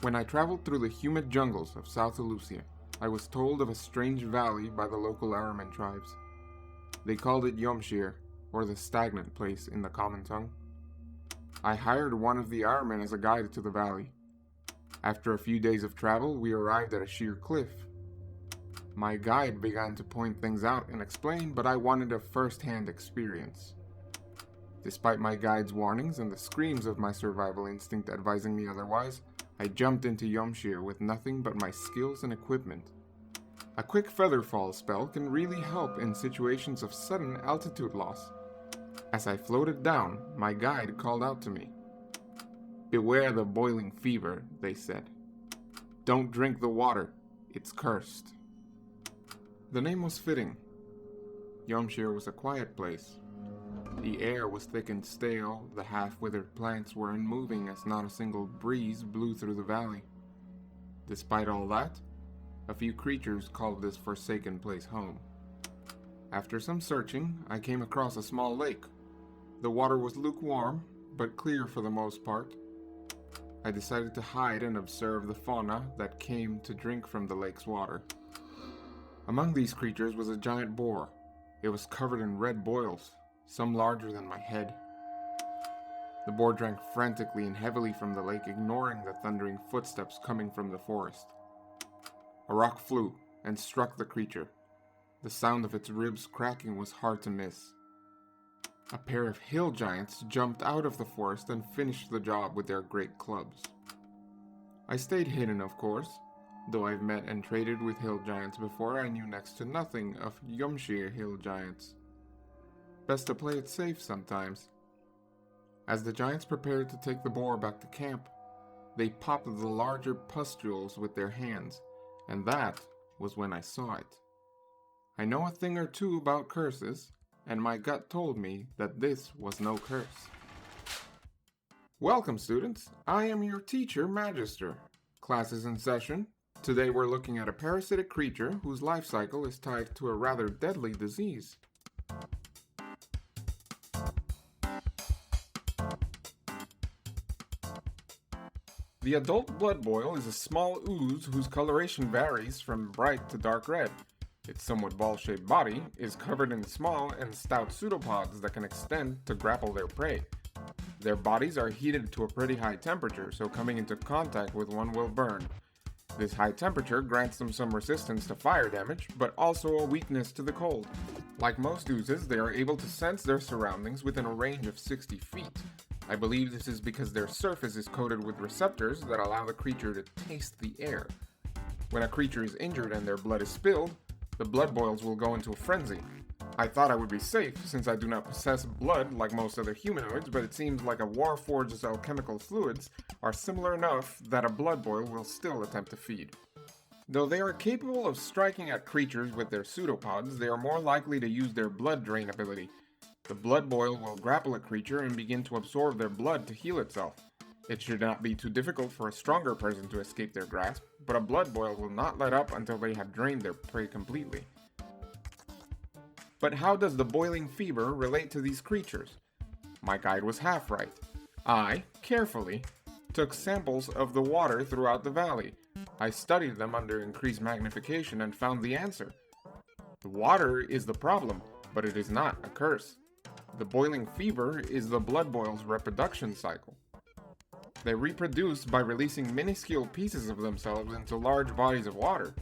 When I traveled through the humid jungles of South Alesia, I was told of a strange valley by the local Araman tribes. They called it Yomshir, or the stagnant place in the common tongue. I hired one of the Araman as a guide to the valley. After a few days of travel, we arrived at a sheer cliff. My guide began to point things out and explain, but I wanted a first-hand experience. Despite my guide's warnings and the screams of my survival instinct advising me otherwise, I jumped into Yomshir with nothing but my skills and equipment. A quick feather fall spell can really help in situations of sudden altitude loss. As I floated down, my guide called out to me. "Beware the boiling fever," they said. "Don't drink the water, it's cursed." The name was fitting. Yomshir was a quiet place. The air was thick and stale, the half-withered plants were unmoving as not a single breeze blew through the valley. Despite all that, a few creatures called this forsaken place home. After some searching, I came across a small lake. The water was lukewarm, but clear for the most part. I decided to hide and observe the fauna that came to drink from the lake's water. Among these creatures was a giant boar. It was covered in red boils, some larger than my head. The boar drank frantically and heavily from the lake, ignoring the thundering footsteps coming from the forest. A rock flew and struck the creature. The sound of its ribs cracking was hard to miss. A pair of hill giants jumped out of the forest and finished the job with their great clubs. I stayed hidden, of course. Though I've met and traded with hill giants before, I knew next to nothing of Yomshir hill giants. Best to play it safe sometimes. As the giants prepared to take the boar back to camp, they popped the larger pustules with their hands, and that was when I saw it. I know a thing or two about curses, and my gut told me that this was no curse. Welcome, students. I am your teacher, Magister. Class is in session. Today we're looking at a parasitic creature whose life cycle is tied to a rather deadly disease. The adult blood boil is a small ooze whose coloration varies from bright to dark red. Its somewhat ball-shaped body is covered in small and stout pseudopods that can extend to grapple their prey. Their bodies are heated to a pretty high temperature, so coming into contact with one will burn. This high temperature grants them some resistance to fire damage, but also a weakness to the cold. Like most oozes, they are able to sense their surroundings within a range of 60 feet. I believe this is because their surface is coated with receptors that allow the creature to taste the air. When a creature is injured and their blood is spilled, the blood boils will go into a frenzy. I thought I would be safe since I do not possess blood like most other humanoids, but it seems like a warforged's alchemical fluids are similar enough that a blood boil will still attempt to feed. Though they are capable of striking at creatures with their pseudopods, they are more likely to use their blood drain ability. The blood boil will grapple a creature and begin to absorb their blood to heal itself. It should not be too difficult for a stronger person to escape their grasp, but a blood boil will not let up until they have drained their prey completely. But how does the boiling fever relate to these creatures? My guide was half right. I, carefully, took samples of the water throughout the valley. I studied them under increased magnification and found the answer. The water is the problem, but it is not a curse. The boiling fever is the blood boil's reproduction cycle. They reproduce by releasing minuscule pieces of themselves into large bodies of water.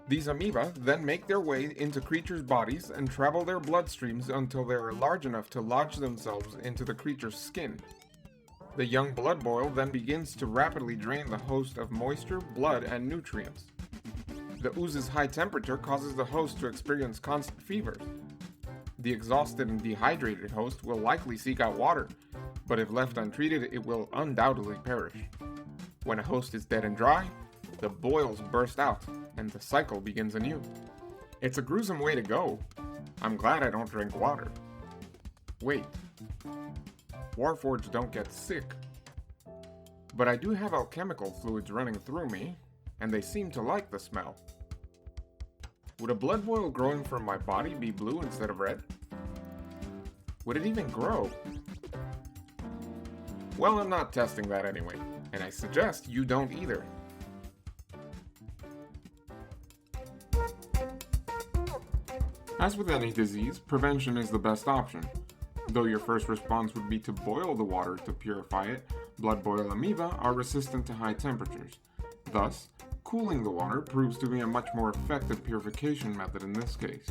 These amoeba then make their way into creatures' bodies and travel their bloodstreams until they are large enough to lodge themselves into the creature's skin. The young blood boil then begins to rapidly drain the host of moisture, blood, and nutrients. The ooze's high temperature causes the host to experience constant fevers. The exhausted and dehydrated host will likely seek out water, but if left untreated, it will undoubtedly perish. When a host is dead and dry, the boils burst out, and the cycle begins anew. It's a gruesome way to go. I'm glad I don't drink water. Wait. Warforged don't get sick. But I do have alchemical fluids running through me, and they seem to like the smell. Would a blood boil growing from my body be blue instead of red? Would it even grow? Well, I'm not testing that anyway. And I suggest you don't either. As with any disease, prevention is the best option. Though your first response would be to boil the water to purify it, blood boil amoeba are resistant to high temperatures. Thus, cooling the water proves to be a much more effective purification method in this case.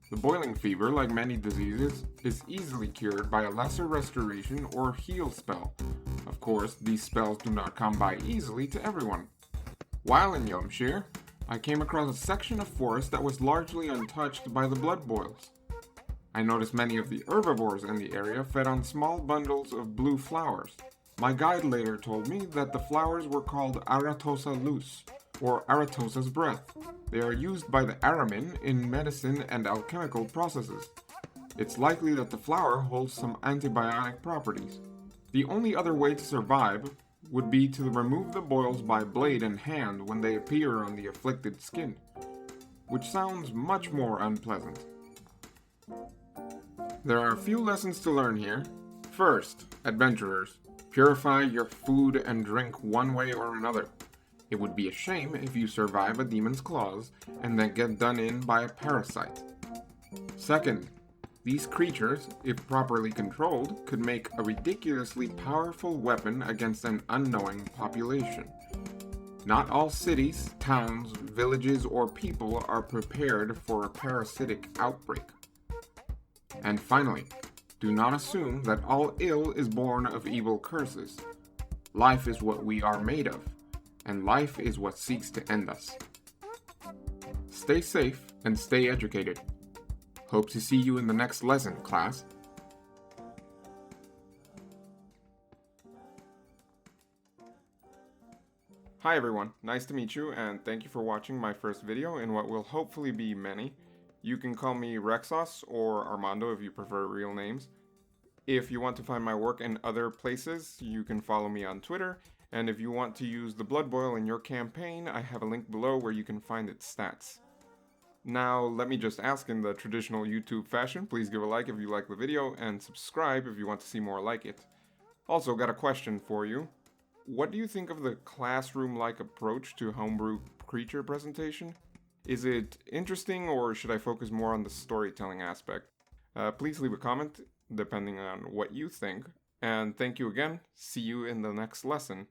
The boiling fever, like many diseases, is easily cured by a lesser restoration or heal spell. Of course, these spells do not come by easily to everyone. While in Yomshire, I came across a section of forest that was largely untouched by the blood boils. I noticed many of the herbivores in the area fed on small bundles of blue flowers. My guide later told me that the flowers were called Aratosa lus, or Aratosa's breath. They are used by the Aramin in medicine and alchemical processes. It's likely that the flower holds some antibiotic properties. The only other way to survive would be to remove the boils by blade and hand when they appear on the afflicted skin, which sounds much more unpleasant. There are a few lessons to learn here. First, adventurers, purify your food and drink one way or another. It would be a shame if you survive a demon's claws and then get done in by a parasite. Second, these creatures, if properly controlled, could make a ridiculously powerful weapon against an unknowing population. Not all cities, towns, villages, or people are prepared for a parasitic outbreak. And finally, do not assume that all ill is born of evil curses. Life is what we are made of, and life is what seeks to end us. Stay safe and stay educated. Hope to see you in the next lesson, class. Hi everyone, nice to meet you, and thank you for watching my first video in what will hopefully be many. You can call me Rexos or Armando if you prefer real names. If you want to find my work in other places, you can follow me on Twitter, and if you want to use the blood boil in your campaign, I have a link below where you can find its stats. Now, let me just ask in the traditional YouTube fashion, please give a like if you like the video, and subscribe if you want to see more like it. Also, got a question for you. What do you think of the classroom-like approach to homebrew creature presentation? Is it interesting, or should I focus more on the storytelling aspect? Please leave a comment, depending on what you think. And thank you again. See you in the next lesson.